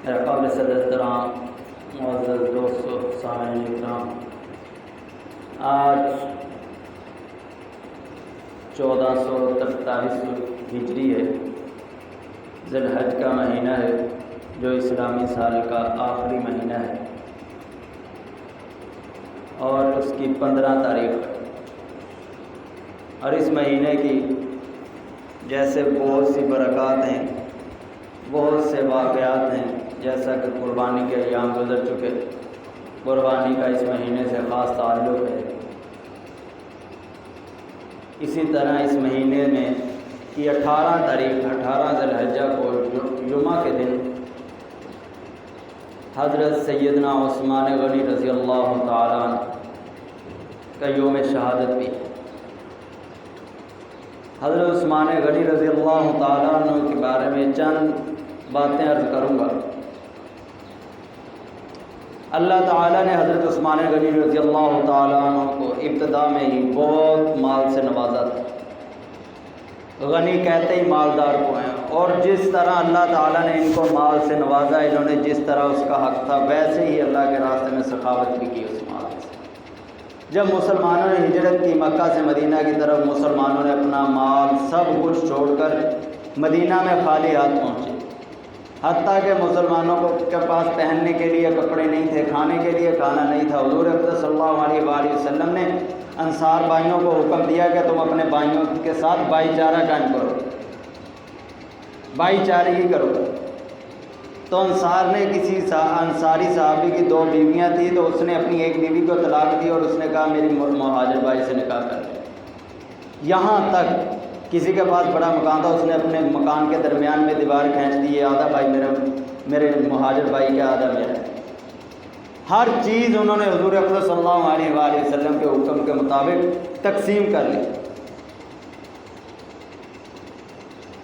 قابل صدر احترام معزز دوستو سامعین اکرام، آج 1443 ہجری ہے، ذی الحج کا مہینہ ہے جو اسلامی سال کا آخری مہینہ ہے اور اس کی 15 تاریخ ہے۔ اور اس مہینے کی جیسے بہت سی برکات ہیں، بہت سے واقعات ہیں، جیسا کہ قربانی کے ایام گزر چکے، قربانی کا اس مہینے سے خاص تعلق ہے۔ اسی طرح اس مہینے میں کی 18 تاریخ 18 ذی الحجہ کو جمعہ کے دن حضرت سیدنا عثمان غنی رضی اللہ تعالیٰ عنہ کا یوم شہادت بھی ہے۔ حضرت عثمان غنی رضی اللہ تعالیٰ عنہ کے بارے میں چند باتیں عرض کروں گا۔ اللہ تعالیٰ نے حضرت عثمان غنی رضی اللہ تعالیٰ عنہ کو ابتدا میں ہی بہت مال سے نوازا تھا۔ غنی کہتے ہی مالدار کو ہیں، اور جس طرح اللہ تعالیٰ نے ان کو مال سے نوازا، انہوں نے جس طرح اس کا حق تھا ویسے ہی اللہ کے راستے میں سخاوت بھی کی اس مال سے۔ جب مسلمانوں نے ہجرت کی مکہ سے مدینہ کی طرف، مسلمانوں نے اپنا مال سب کچھ چھوڑ کر مدینہ میں خالی ہاتھ پہنچے، حتیٰ کہ مسلمانوں کے پاس پہننے کے لیے کپڑے نہیں تھے، کھانے کے لیے کھانا نہیں تھا۔ حضور اقدس صلی اللہ علیہ وآلہ وسلم نے انصار بھائیوں کو حکم دیا کہ تم اپنے بھائیوں کے ساتھ بھائی چارہ قائم کرو، بھائی چارگی کرو۔ تو انصار نے کسی انصاری صحابی کی 2 بیویاں تھیں، تو اس نے اپنی ایک بیوی کو طلاق دی اور اس نے کہا میری مہاجر بھائی سے نکاح کر لے۔ یہاں تک کسی کے پاس بڑا مکان تھا، اس نے اپنے مکان کے درمیان میں دیوار کھینچ دی، آدھا بھائی میرے مہاجر بھائی کا، آدھا میرا۔ ہر چیز انہوں نے حضور اقدس صلی اللہ علیہ وآلہ وسلم کے حکم کے مطابق تقسیم کر لی۔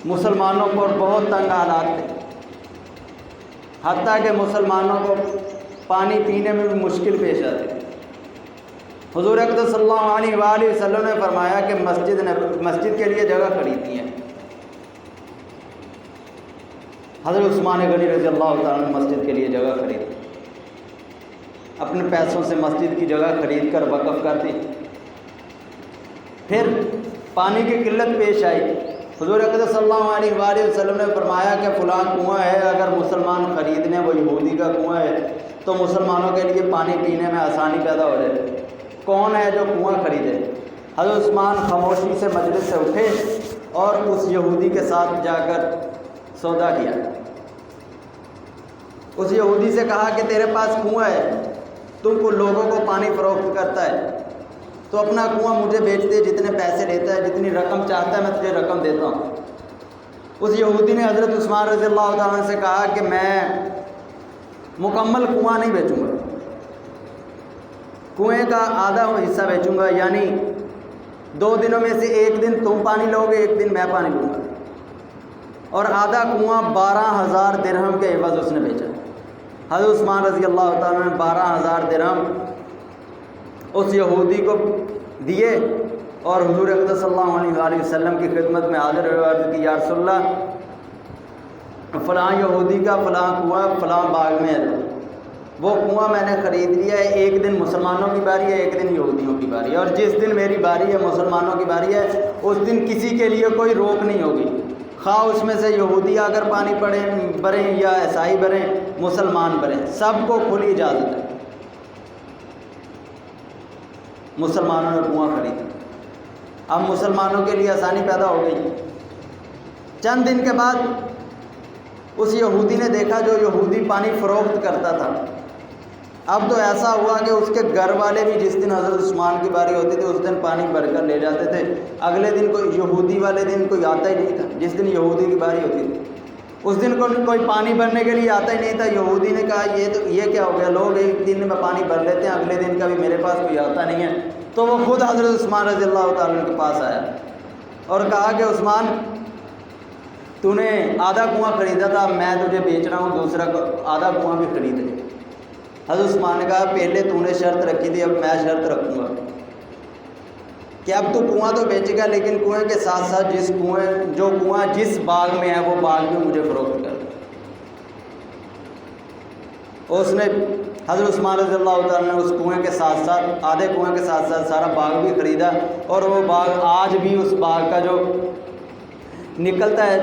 مسلمانوں پر بہت تنگ حالات تھے، حتیٰ کہ مسلمانوں کو پانی پینے میں بھی مشکل پیش آتی۔ حضور اقدس صلی اللہ علیہ وآلہ وسلم نے فرمایا کہ مسجد کے لیے جگہ خریدنی ہے۔ حضرت عثمان غنی رضی اللہ تعالیٰ نے مسجد کے لیے جگہ خریدی، اپنے پیسوں سے مسجد کی جگہ خرید کر وقف کر دی۔ پھر پانی کی قلت پیش آئی، حضور اقدس صلی اللہ علیہ وآلہ وسلم نے فرمایا کہ فلاں کنواں ہے، اگر مسلمان خرید لیں، وہ یہودی کا کنواں ہے، تو مسلمانوں کے لیے پانی پینے میں آسانی پیدا ہو جائے۔ کون ہے جو کنواں خریدے؟ حضرت عثمان خاموشی سے مجلس سے اٹھے اور اس یہودی کے ساتھ جا کر سودا کیا۔ اس یہودی سے کہا کہ تیرے پاس کنواں ہے، تم کو لوگوں کو پانی فروخت کرتا ہے، تو اپنا کنواں مجھے بیچ دے، جتنے پیسے لیتا ہے، جتنی رقم چاہتا ہے میں تجھے رقم دیتا ہوں۔ اس یہودی نے حضرت عثمان رضی اللہ تعالیٰ عنہ سے کہا کہ میں مکمل کنواں نہیں بیچوں گا، کنویں کا آدھا حصہ بیچوں گا، یعنی 2 دنوں میں سے 1 دن تم پانی لو گے، 1 دن میں پانی لوں گا۔ اور آدھا کنواں 12,000 درہم کے عوض اس نے بیچا۔ حضرت عثمان رضی اللہ تعالیٰ نے 12,000 درہم اس یہودی کو دیے اور حضور اقدس صلی اللہ علیہ وآلہ وسلم کی خدمت میں حاضر ہوئے، عرض کی یا رسول اللہ، فلاں یہودی کا فلاں کنواں فلاں باغ میں ہے، وہ کنواں میں نے خرید لیا ہے، 1 دن مسلمانوں کی باری ہے، 1 دن یہودیوں کی باری ہے، اور جس دن میری باری ہے، مسلمانوں کی باری ہے، اس دن کسی کے لیے کوئی روک نہیں ہوگی، خواہ اس میں سے یہودی آ کر پانی بھریں یا عیسائی بھریں، مسلمان بھریں، سب کو کھلی اجازت ہے۔ مسلمانوں نے کنواں خریدا، اب مسلمانوں کے لیے آسانی پیدا ہو گئی۔ چند دن کے بعد اس یہودی نے دیکھا جو یہودی پانی فروخت کرتا تھا، اب تو ایسا ہوا کہ اس کے گھر والے بھی جس دن حضرت عثمان کی باری ہوتی تھی اس دن پانی بھر کر لے جاتے تھے، اگلے دن کوئی یہودی والے دن کوئی آتا ہی نہیں تھا، جس دن یہودی کی باری ہوتی تھی اس دن کوئی پانی بھرنے کے لیے آتا ہی نہیں تھا۔ یہودی نے کہا یہ کیا ہو گیا، لوگ 1 دن میں پانی بھر لیتے ہیں، اگلے دن کا بھی میرے پاس کوئی آتا نہیں ہے۔ تو وہ خود حضرت عثمان رضی اللہ تعالیٰ عنہ کے پاس آیا اور کہا کہ عثمان، تو نے آدھا کنواں خریدا تھا، میں تجھے بیچ رہا ہوں دوسرا آدھا کنواں بھی خرید لے۔ حضرت عثمان نے کہا پہلے تو نے شرط رکھی تھی، اب میں شرط رکھوں گا کہ اب تو کنواں تو بیچے گا، لیکن کنویں کے ساتھ ساتھ جو کنواں جس باغ میں ہے وہ باغ بھی مجھے فروخت کر۔ اس نے حضرت عثمان رضی اللہ تعالیٰ نے اس کنویں کے ساتھ ساتھ آدھے کنویں کے ساتھ ساتھ سارا باغ بھی خریدا، اور وہ باغ آج بھی اس باغ کا جو نکلتا ہے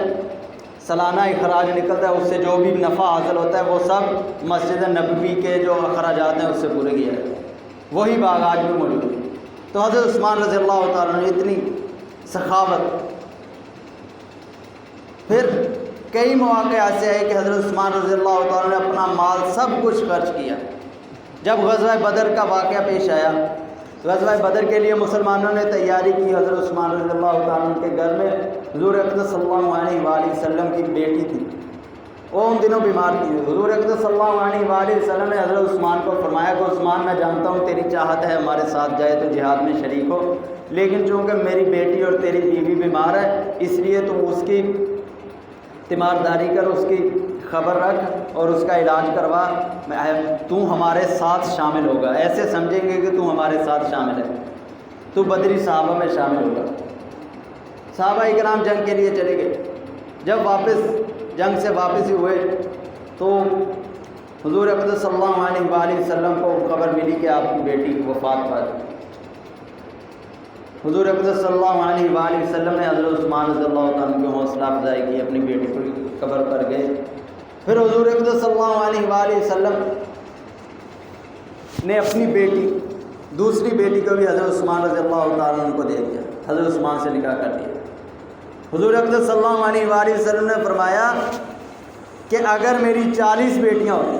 سالانہ اخراج نکلتا ہے، اس سے جو بھی نفع حاصل ہوتا ہے وہ سب مسجد نبوی کے جو اخراجات ہیں اس سے پورے کیا ہے، وہی باغ آج بھی موجود ہے۔ تو حضرت عثمان رضی اللہ تعالیٰ نے اتنی سخاوت۔ پھر کئی مواقع ایسے آئے کہ حضرت عثمان رضی اللہ تعالیٰ نے اپنا مال سب کچھ خرچ کیا۔ جب غزوہ بدر کا واقعہ پیش آیا، غزوہ بدر کے لیے مسلمانوں نے تیاری کی، حضرت عثمان رضی اللہ تعالیٰ کے گھر میں حضور اقدس صلی اللہ علیہ وآلہ وسلم کی بیٹی تھی، وہ ان دنوں بیمار تھی۔ حضور اقدس صلی اللہ علیہ وآلہ وسلم نے حضرت عثمان کو فرمایا کہ عثمان میں جانتا ہوں تیری چاہت ہے ہمارے ساتھ جائے تو جہاد میں شریک ہو، لیکن چونکہ میری بیٹی اور تیری بیوی بیمار ہے اس لیے تو اس کی تیمارداری کر، اس کی خبر رکھ اور اس کا علاج کروا، تو ہمارے ساتھ شامل ہوگا، ایسے سمجھیں گے کہ تو ہمارے ساتھ شامل ہے، تو بدری صحابہ میں شامل ہوگا۔ صحابہ اکرام جنگ کے لیے چلے گئے۔ جب واپس جنگ سے واپس ہوئے تو حضور اقدس صلی اللہ علیہ وآلہ وسلم کو خبر ملی کہ آپ کی بیٹی کی وفات پر۔ حضور اقدس صلی اللہ علیہ وآلہ وسلم نے حضرت عثمان رضی اللہ تعالیٰ کی حوصلہ افزائی کی، اپنی بیٹی کو قبر پر گئے۔ پھر حضور اقدس صلی اللہ علیہ وآلہ وسلم نے اپنی بیٹی دوسری بیٹی کو بھی حضرت عثمان رضی اللہ تعالیٰ عنہ کو دے دیا، حضرت عثمان سے نکاح کر دیا۔ حضور اقدس صلی اللہ علیہ وآلہ وسلم نے فرمایا کہ اگر میری 40 بیٹیاں ہوتی،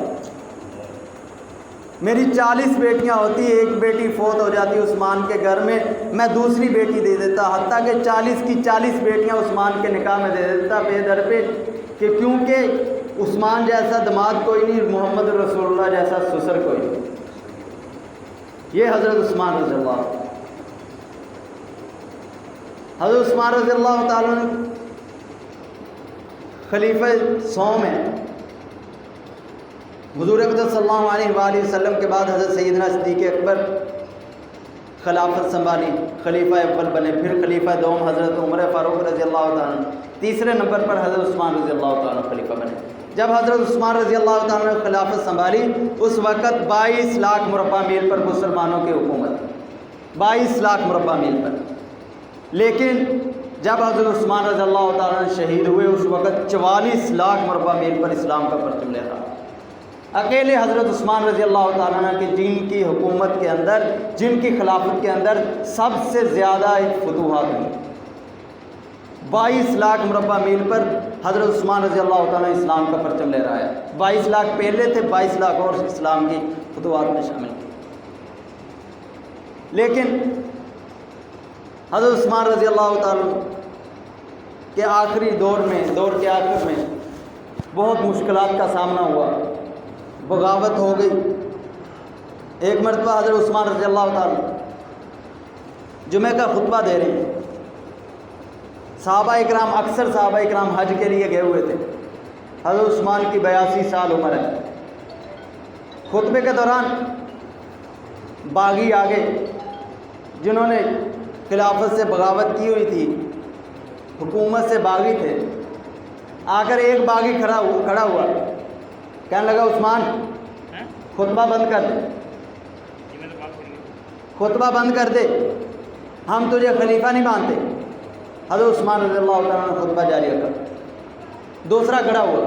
میری 40 بیٹیاں ہوتی، ایک بیٹی فوت ہو جاتی عثمان کے گھر میں دوسری بیٹی دے دیتا، حتیٰ کہ 40 کی 40 بیٹیاں عثمان کے نکاح میں دے دیتا بے در پہ، کہ کیونکہ عثمان جیسا داماد کوئی نہیں، محمد رسول اللہ جیسا سسر کوئی نہیں۔ یہ حضرت عثمان رضی اللہ، حضرت عثمان رضی اللہ تعالیٰ نے خلیفہ سوم ہیں۔ حضور اقدس صلی اللہ علیہ وآلہ وسلم کے بعد حضرت سیدنا صدیق اکبر خلافت سنبھالی، خلیفہ اول بنے، پھر خلیفہ دوم حضرت عمر فاروق رضی اللہ تعالیٰ، تیسرے نمبر پر حضرت عثمان رضی اللہ تعالیٰ خلیفہ بنے۔ جب حضرت عثمان رضی اللہ تعالیٰ نے خلافت سنبھالی اس وقت 22 لاکھ مربع میل پر مسلمانوں کی حکومت، 22 لاکھ مربع میل پر۔ لیکن جب حضرت عثمان رضی اللہ تعالیٰ شہید ہوئے اس وقت 44 لاکھ مربع میل پر اسلام کا پرچم لے رہا۔ اکیلے حضرت عثمان رضی اللہ تعالیٰ عنہ کی جن کی حکومت کے اندر، جن کی خلافت کے اندر سب سے زیادہ فتوحات ہوئی، 22 لاکھ مربع میل پر حضرت عثمان رضی اللہ تعالیٰ اسلام کا پرچم لے رہا ہے۔ 22 لاکھ پہلے تھے، 22 لاکھ اور اسلام کی فتوحات میں شامل تھے۔ لیکن حضرت عثمان رضی اللہ تعالیٰ کے آخری دور کے آخر میں بہت مشکلات کا سامنا ہوا، بغاوت ہو گئی۔ ایک مرتبہ حضرت عثمان رضی اللہ تعالیٰ جمعہ کا خطبہ دے رہے ہیں، صحابہ اکرام، اکثر صحابہ اکرام حج کے لیے گئے ہوئے تھے، حضرت عثمان کی 82 سال عمر ہے۔ خطبے کے دوران باغی آگے جنہوں نے خلافت سے بغاوت کی ہوئی تھی، حکومت سے باغی تھے، آ کر ایک باغی کھڑا ہوا، کہنے لگا عثمان خطبہ بند کر دے، خطبہ بند کر دے، ہم تجھے خلیفہ نہیں مانتے۔ حضرت عثمان رضی اللہ تعالیٰ نے خطبہ جاری رکھا۔ دوسرا کھڑا ہوا،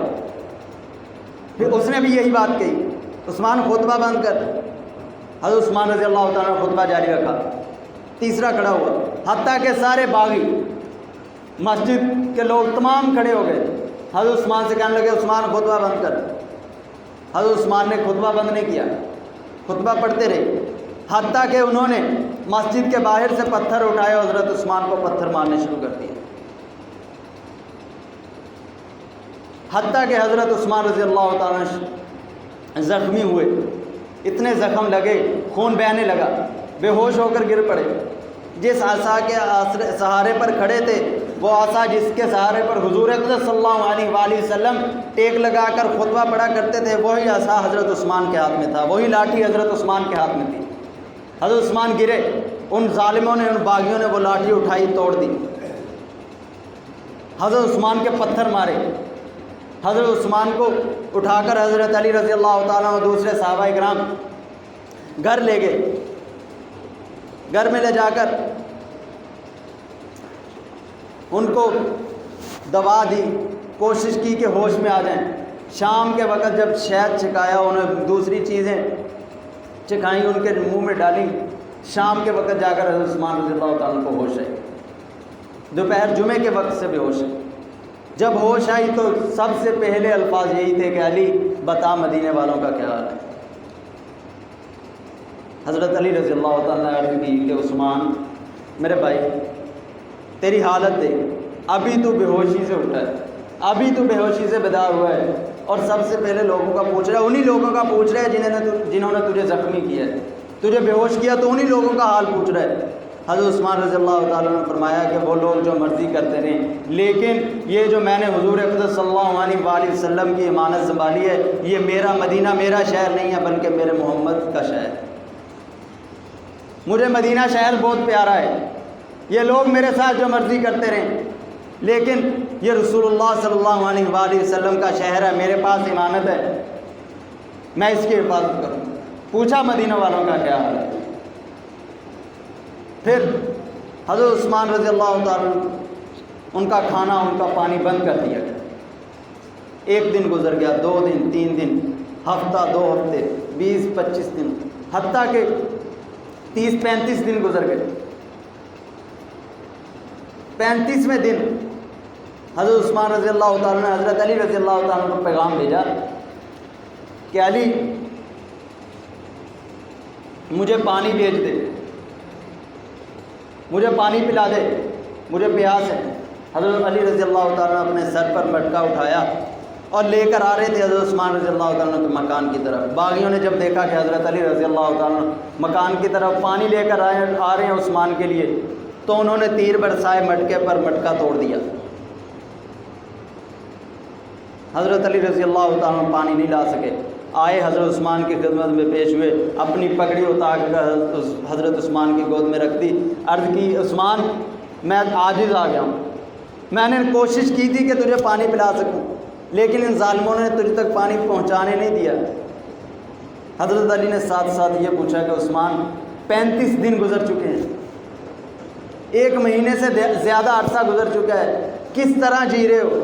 پھر اس نے بھی یہی بات کہی، عثمان خطبہ بند کر۔ حضرت عثمان رضی اللہ تعالیٰ نے خطبہ جاری رکھا۔ تیسرا کھڑا ہوا، حتیٰ کہ سارے باغی مسجد کے لوگ تمام کھڑے ہو گئے، حضرت عثمان سے کہنے لگے عثمان خطبہ بند کر۔ حضرت عثمان نے خطبہ بند نہیں کیا، خطبہ پڑھتے رہے، حتیٰ کہ انہوں نے مسجد کے باہر سے پتھر اٹھائے، حضرت عثمان کو پتھر مارنے شروع کر دیے، حتیٰ کہ حضرت عثمان رضی اللہ تعالیٰ زخمی ہوئے، اتنے زخم لگے، خون بہنے لگا، بے ہوش ہو کر گر پڑے۔ جس عصا کے سہارے پر کھڑے تھے، وہ عصا جس کے سہارے پر حضور اقدس صلی اللہ علیہ وآلہ وسلم ٹیک لگا کر خطبہ پڑھا کرتے تھے، وہی عصا حضرت عثمان کے ہاتھ میں تھا، وہی لاٹھی حضرت عثمان کے ہاتھ میں تھی۔ حضرت عثمان گرے، ان ظالموں نے، ان باغیوں نے وہ لاٹھی اٹھائی، توڑ دی، حضرت عثمان کے پتھر مارے، حضرت عثمان کو اٹھا کر حضرت علی رضی اللہ تعالیٰ عنہ دوسرے صحابہ کرام گھر لے گئے. گھر میں لے جا کر ان کو دوا دی, کوشش کی کہ ہوش میں آ جائیں. شام کے وقت جب شہد چکھایا, انہیں دوسری چیزیں چکھائیں, ان کے منہ میں ڈالیں. شام کے وقت جا کر حضرت عثمان رضی اللہ تعالیٰ کو ہوش آئی. دوپہر جمعے کے وقت سے بے ہوش ہے. جب ہوش آئی تو سب سے پہلے الفاظ یہی تھے کہ علی بتا مدینے والوں کا کیا حال ہے. حضرت علی رضی اللہ تعالیٰ نے عرض کی کہ عثمان میرے بھائی تیری حالت دیکھ, ابھی تو بے ہوشی سے اٹھا ہے, ابھی تو بے ہوشی سے بیدار ہوا ہے, اور سب سے پہلے لوگوں کا پوچھ رہا ہے, انہی لوگوں کا پوچھ رہا ہے جنہوں نے تجھے زخمی کیا ہے, تجھے بے ہوش کیا تو انہی لوگوں کا حال پوچھ رہا ہے. حضرت عثمان رضی اللہ تعالیٰ نے فرمایا کہ وہ لوگ جو مرضی کرتے رہیں, لیکن یہ جو میں نے حضور اقدس صلی اللہ علیہ وآلہ وسلم کی امانت سنبھالی ہے, یہ میرا مدینہ میرا شہر نہیں ہے بلکہ میرے محمد کا شہر. مجھے مدینہ شہر بہت پیارا ہے. یہ لوگ میرے ساتھ جو مرضی کرتے رہیں, لیکن یہ رسول اللہ صلی اللہ علیہ وآلہ وسلم کا شہر ہے, میرے پاس امانت ہے, میں اس کی حفاظت کروں. پوچھا مدینہ والوں کا کیا حال ہے. پھر حضرت عثمان رضی اللہ تعالیٰ ان کا کھانا ان کا پانی بند کر دیا گیا. 1 دن گزر گیا, 2 دن, 3 دن, ہفتہ, 2 ہفتے, 20-25 دن, حتیٰ کہ 30-35 دن گزر گئے. 35ویں دن حضرت عثمان رضی اللہ تعالیٰ نے حضرت علی رضی اللہ تعالیٰ کو پیغام بھیجا کہ علی مجھے پانی بھیج دے, مجھے پانی پلا دے, مجھے پیاس ہے. حضرت علی رضی اللہ تعالیٰ نے اپنے سر پر مٹکا اٹھایا اور لے کر آ رہے تھے حضرت عثمان رضی اللہ تعالیٰ کے مکان کی طرف. باغیوں نے جب دیکھا کہ حضرت علی رضی اللہ تعالیٰ مکان کی طرف پانی لے کر آ رہے ہیں عثمان کے لیے, تو انہوں نے تیر برسائے مٹکے پر, مٹکا توڑ دیا. حضرت علی رضی اللہ تعالیٰ پانی نہیں لا سکے. آئے حضرت عثمان کی خدمت میں پیش ہوئے, اپنی پگڑی اتار کر حضرت عثمان کی گود میں رکھ دی. عرض کی عثمان میں عاجز آ گیا ہوں, میں نے کوشش کی تھی کہ تجھے پانی پلا سکوں, لیکن ان ظالموں نے تجھ تک پانی پہنچانے نہیں دیا. حضرت علی نے ساتھ ساتھ یہ پوچھا کہ عثمان 35 دن گزر چکے ہیں, 1 مہینے سے زیادہ عرصہ گزر چکا ہے, کس طرح جی رہے ہو,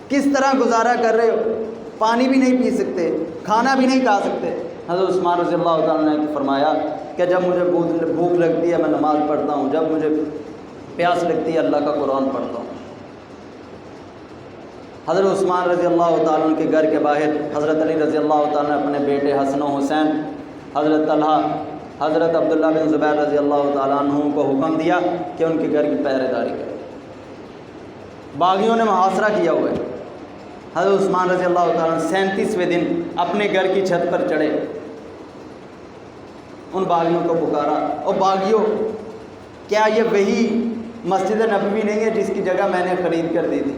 کس طرح گزارا کر رہے ہو, پانی بھی نہیں پی سکتے, کھانا بھی نہیں کھا سکتے. حضرت عثمان رضی اللہ تعالیٰ نے فرمایا کہ جب مجھے بھوک لگتی ہے میں نماز پڑھتا ہوں, جب مجھے پیاس لگتی ہے اللہ کا قرآن پڑھتا ہوں. حضرت عثمان رضی اللہ تعالیٰ عنہ کے گھر کے باہر حضرت علی رضی اللہ تعالیٰ نے اپنے بیٹے حسن و حسین, حضرت طلحہ, حضرت عبداللہ بن زبیر رضی اللہ تعالیٰ عنہ کو حکم دیا کہ ان کے گھر کی پہرے داری کرے. باغیوں نے محاصرہ کیا ہوا ہے. حضرت عثمان رضی اللہ تعالیٰ 37ویں دن اپنے گھر کی چھت پر چڑھے, ان باغیوں کو پکارا, اور باغیوں کیا یہ وہی مسجد نبوی نہیں ہے جس کی جگہ میں نے خرید کر دی تھی؟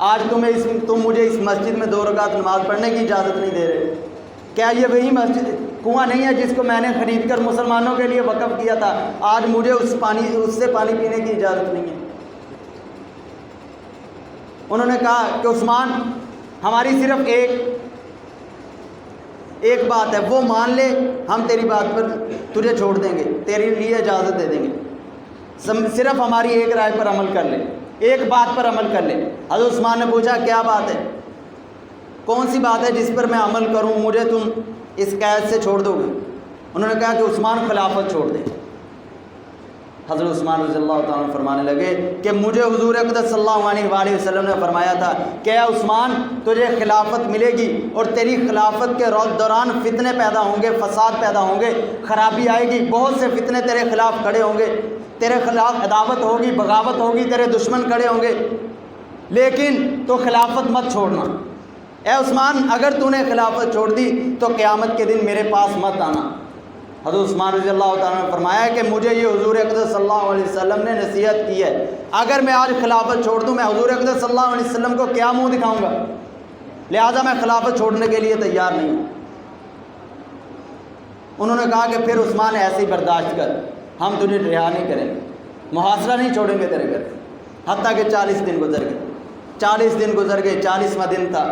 آج تم مجھے اس مسجد میں 2 رکعت نماز پڑھنے کی اجازت نہیں دے رہے. کیا یہ وہی مسجد کنواں نہیں ہے جس کو میں نے خرید کر مسلمانوں کے لیے وقف کیا تھا؟ آج مجھے اس سے پانی پینے کی اجازت نہیں ہے. انہوں نے کہا کہ عثمان ہماری صرف ایک بات ہے, وہ مان لے, ہم تیری بات پر تجھے چھوڑ دیں گے, تیرے لیے اجازت دے دیں گے, صرف ہماری ایک رائے پر عمل کر لے, ایک بات پر عمل کر لے. حضرت عثمان نے پوچھا کیا بات ہے, کون سی بات ہے جس پر میں عمل کروں, مجھے تم اس قید سے چھوڑ دو گے؟ انہوں نے کہا کہ عثمان خلافت چھوڑ دے. حضرت عثمان رضی اللہ تعالیٰ فرمانے لگے کہ مجھے حضور اقدس صلی اللہ علیہ وآلہ وسلم نے فرمایا تھا کہ اے عثمان تجھے خلافت ملے گی, اور تیری خلافت کے دوران فتنے پیدا ہوں گے, فساد پیدا ہوں گے, خرابی آئے گی, بہت سے فتنے تیرے خلاف کھڑے ہوں گے, تیرے خلاف عداوت ہوگی, بغاوت ہوگی, تیرے دشمن کھڑے ہوں گے, لیکن تو خلافت مت چھوڑنا. اے عثمان اگر تو نے خلافت چھوڑ دی تو قیامت کے دن میرے پاس مت آنا. حضرت عثمان رضی اللہ تعالیٰ نے فرمایا کہ مجھے یہ حضور اقدس صلی اللہ علیہ وسلم نے نصیحت کی ہے, اگر میں آج خلافت چھوڑ دوں میں حضور اقدس صلی اللہ علیہ وسلم کو کیا منہ دکھاؤں گا, لہٰذا میں خلافت چھوڑنے کے لیے تیار نہیں ہوں. انہوں نے کہا کہ پھر عثمان ایسے ہی برداشت کر, ہم تجھے رہا نہیں کریں گے, محاصرہ نہیں چھوڑیں گے تیرے گھر. حتیٰ کہ 40 دن گزر گئے. 40 دن گزر گئے, 40واں دن تھا.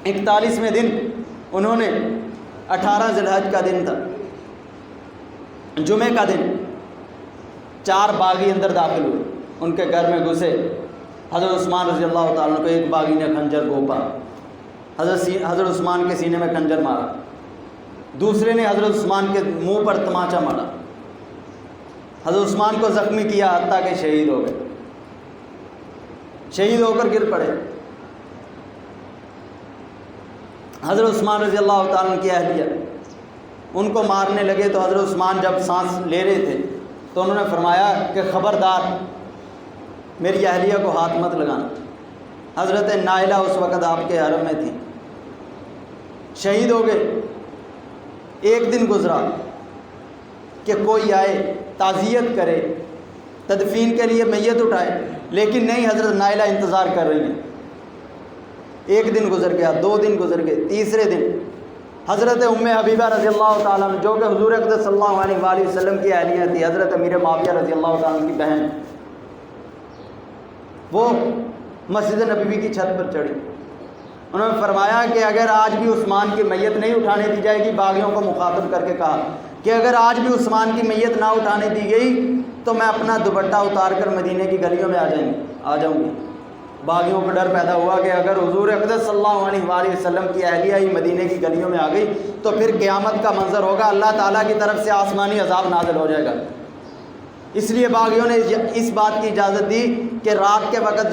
41ویں دن انہوں نے 18 ذی الحج کا دن تھا، جمعے کا دن، 4 باغی اندر داخل ہوئے، ان کے گھر میں گھسے، حضرت عثمان رضی اللہ تعالیٰ عنہ کو ایک باغی نے خنجر گھونپا، حضرت عثمان کے سینے میں خنجر مارا، دوسرے نے حضرت عثمان کے منہ پر تماچا مارا، حضرت عثمان کو زخمی کیا حتیٰ کہ شہید ہو گئے، شہید ہو کر گر پڑے۔ حضرت عثمان رضی اللہ تعالیٰ عنہ کی اہلیہ ان کو مارنے لگے تو حضرت عثمان جب سانس لے رہے تھے تو انہوں نے فرمایا کہ خبردار میری اہلیہ کو ہاتھ مت لگانا۔ حضرت نائلہ اس وقت آپ کے حرم میں تھی، شہید ہو گئے۔ ایک دن گزرا کہ کوئی آئے تعزیت کرے، تدفین کے لیے میت اٹھائے، لیکن نہیں، حضرت نائلہ انتظار کر رہی ہیں۔ ایک دن گزر گیا، 2 دن گزر گئے، تیسرے دن حضرت ام حبیبہ رضی اللہ تعالیٰ عنہ جو کہ حضور اقدس صلی اللہ علیہ وآلہ وسلم کی اہلیہ تھی، حضرت امیر معاویہ رضی اللہ تعالیٰ عنہ کی بہن، وہ مسجد نبوی کی چھت پر چڑھی۔ انہوں نے فرمایا کہ اگر آج بھی عثمان کی میت نہیں اٹھانے دی جائے گی، باغیوں کو مخاطب کر کے کہا کہ اگر آج بھی عثمان کی میت نہ اٹھانے دی گئی تو میں اپنا دوپٹہ اتار کر مدینے کی گلیوں میں آ جاؤں گی۔ باغیوں کو ڈر پیدا ہوا کہ اگر حضور اقدس صلی اللہ علیہ وآلہ وسلم کی اہلیہ ہی مدینے کی گلیوں میں آ گئی تو پھر قیامت کا منظر ہوگا، اللہ تعالیٰ کی طرف سے آسمانی عذاب نازل ہو جائے گا۔ اس لیے باغیوں نے اس بات کی اجازت دی کہ رات کے وقت